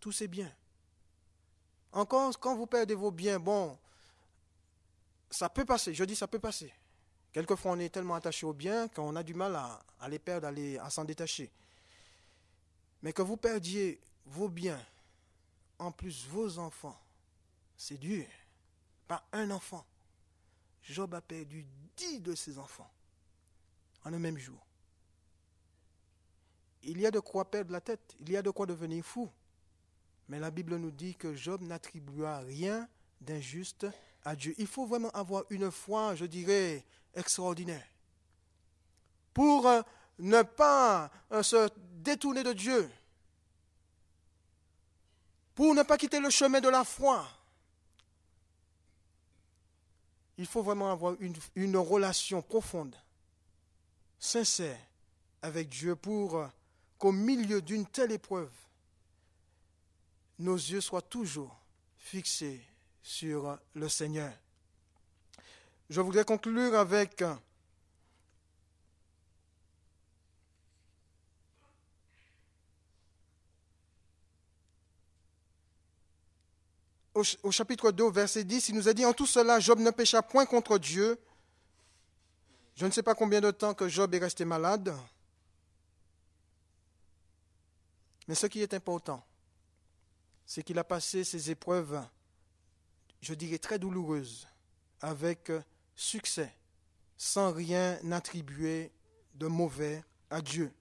tous ses biens. Encore, quand vous perdez vos biens, bon, ça peut passer, je dis ça peut passer. Quelquefois, on est tellement attaché aux biens qu'on a du mal à les perdre, à s'en détacher. Mais que vous perdiez vos biens, en plus vos enfants, c'est dur. Pas un enfant. Job a perdu 10 de ses enfants en un même jour. Il y a de quoi perdre la tête, il y a de quoi devenir fou. Mais la Bible nous dit que Job n'attribua rien d'injuste à Dieu. Il faut vraiment avoir une foi, je dirais, extraordinaire. Pour ne pas se détourner de Dieu. Pour ne pas quitter le chemin de la foi. Il faut vraiment avoir une relation profonde, sincère avec Dieu pour qu'au milieu d'une telle épreuve, nos yeux soient toujours fixés sur le Seigneur. Je voudrais conclure avec au chapitre 2, verset 10, il nous a dit « En tout cela, Job ne pécha point contre Dieu. » Je ne sais pas combien de temps que Job est resté malade. Mais ce qui est important, c'est qu'il a passé ces épreuves, je dirais très douloureuses, avec succès, sans rien attribuer de mauvais à Dieu.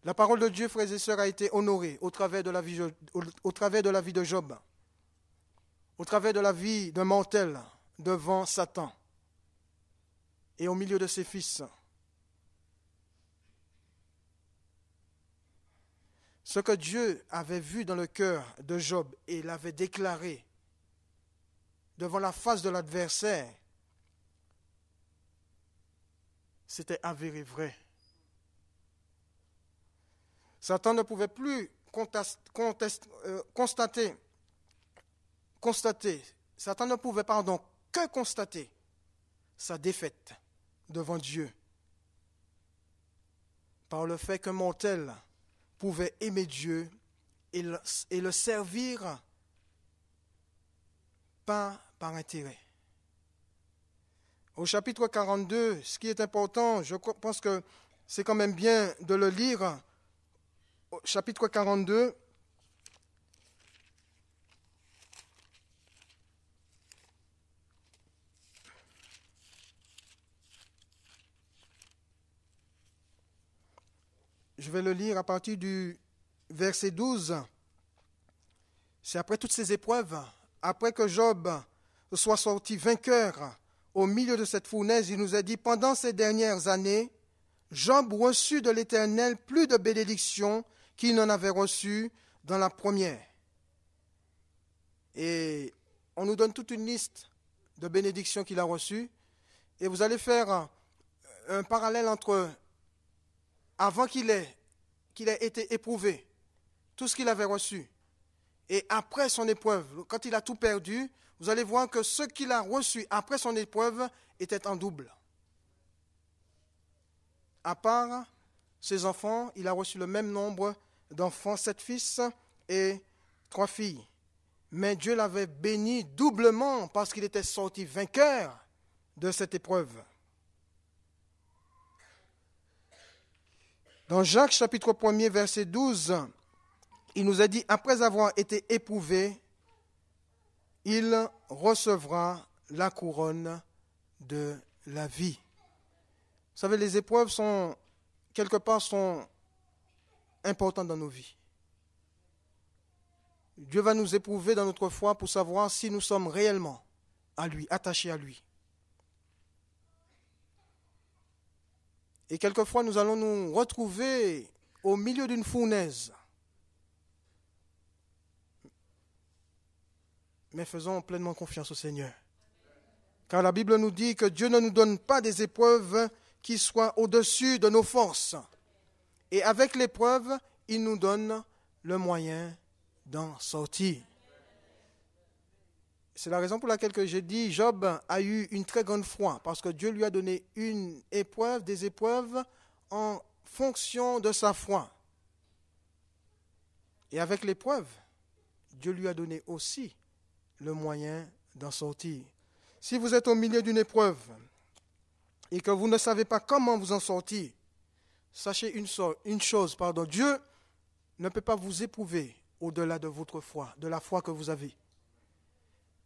La parole de Dieu, frères et sœurs, a été honorée au travers de la vie de Job, au travers de la vie d'un mortel devant Satan et au milieu de ses fils. Ce que Dieu avait vu dans le cœur de Job et l'avait déclaré devant la face de l'adversaire, c'était avéré vrai. Satan ne pouvait plus constater, Satan ne pouvait, que constater sa défaite devant Dieu par le fait qu'un mortel pouvait aimer Dieu et le servir pas par intérêt. Au chapitre 42, ce qui est important, je pense que c'est quand même bien de le lire. Au chapitre 42, je vais le lire à partir du verset 12. C'est après toutes ces épreuves, après que Job soit sorti vainqueur au milieu de cette fournaise, il nous a dit, pendant ces dernières années, Job reçut de l'Éternel plus de bénédictions qu'il n'en avait reçu dans la première. Et on nous donne toute une liste de bénédictions qu'il a reçues. Et vous allez faire un parallèle entre avant qu'il ait été éprouvé, tout ce qu'il avait reçu, et après son épreuve, quand il a tout perdu, vous allez voir que ce qu'il a reçu après son épreuve était en double. À part ses enfants, il a reçu le même nombre d'enfants, 7 fils et 3 filles. Mais Dieu l'avait béni doublement parce qu'il était sorti vainqueur de cette épreuve. Dans Jacques chapitre 1er, verset 12, il nous a dit, après avoir été éprouvé, il recevra la couronne de la vie. Vous savez, les épreuves sont, quelque part, sont importantes dans nos vies. Dieu va nous éprouver dans notre foi pour savoir si nous sommes réellement à lui, attachés à lui. Et quelquefois, nous allons nous retrouver au milieu d'une fournaise. Mais faisons pleinement confiance au Seigneur. Car la Bible nous dit que Dieu ne nous donne pas des épreuves qui soient au-dessus de nos forces. Et avec l'épreuve, il nous donne le moyen d'en sortir. C'est la raison pour laquelle que j'ai dit, Job a eu une très grande foi, parce que Dieu lui a donné une épreuve, des épreuves en fonction de sa foi. Et avec l'épreuve, Dieu lui a donné aussi le moyen d'en sortir. Si vous êtes au milieu d'une épreuve et que vous ne savez pas comment vous en sortir, sachez une chose, Dieu ne peut pas vous éprouver au-delà de votre foi, de la foi que vous avez.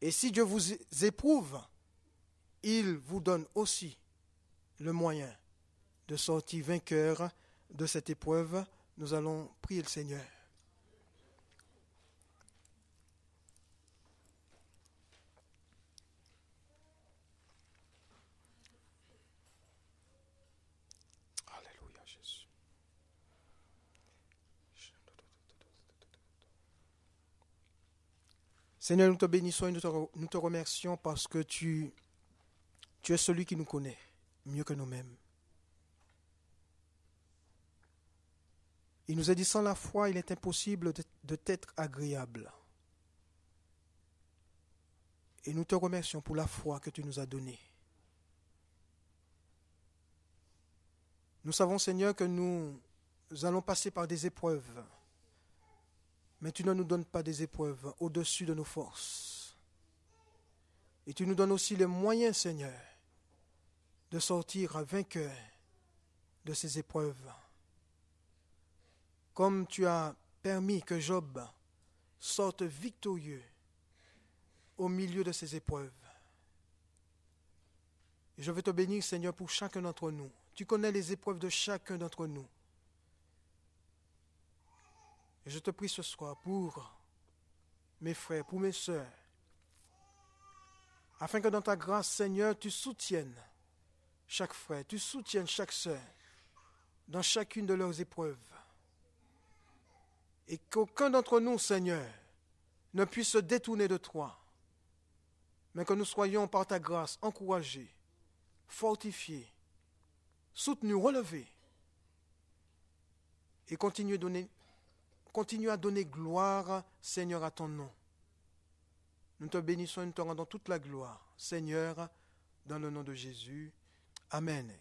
Et si Dieu vous éprouve, il vous donne aussi le moyen de sortir vainqueur de cette épreuve. Nous allons prier le Seigneur. Alléluia, Jésus. Seigneur, nous te bénissons et nous te remercions parce que tu es celui qui nous connaît mieux que nous-mêmes. Il nous a dit, sans la foi, il est impossible de t'être agréable. Et nous te remercions pour la foi que tu nous as donnée. Nous savons, Seigneur, que nous allons passer par des épreuves. Mais tu ne nous donnes pas des épreuves au-dessus de nos forces. Et tu nous donnes aussi les moyens, Seigneur, de sortir vainqueur de ces épreuves. Comme tu as permis que Job sorte victorieux au milieu de ces épreuves. Et je veux te bénir, Seigneur, pour chacun d'entre nous. Tu connais les épreuves de chacun d'entre nous. Et je te prie ce soir pour mes frères, pour mes sœurs, afin que dans ta grâce, Seigneur, tu soutiennes chaque frère, tu soutiennes chaque sœur dans chacune de leurs épreuves. Et qu'aucun d'entre nous, Seigneur, ne puisse se détourner de toi, mais que nous soyons par ta grâce encouragés, fortifiés, soutenus, relevés, et continue à donner gloire, Seigneur, à ton nom. Nous te bénissons et nous te rendons toute la gloire, Seigneur, dans le nom de Jésus. Amen.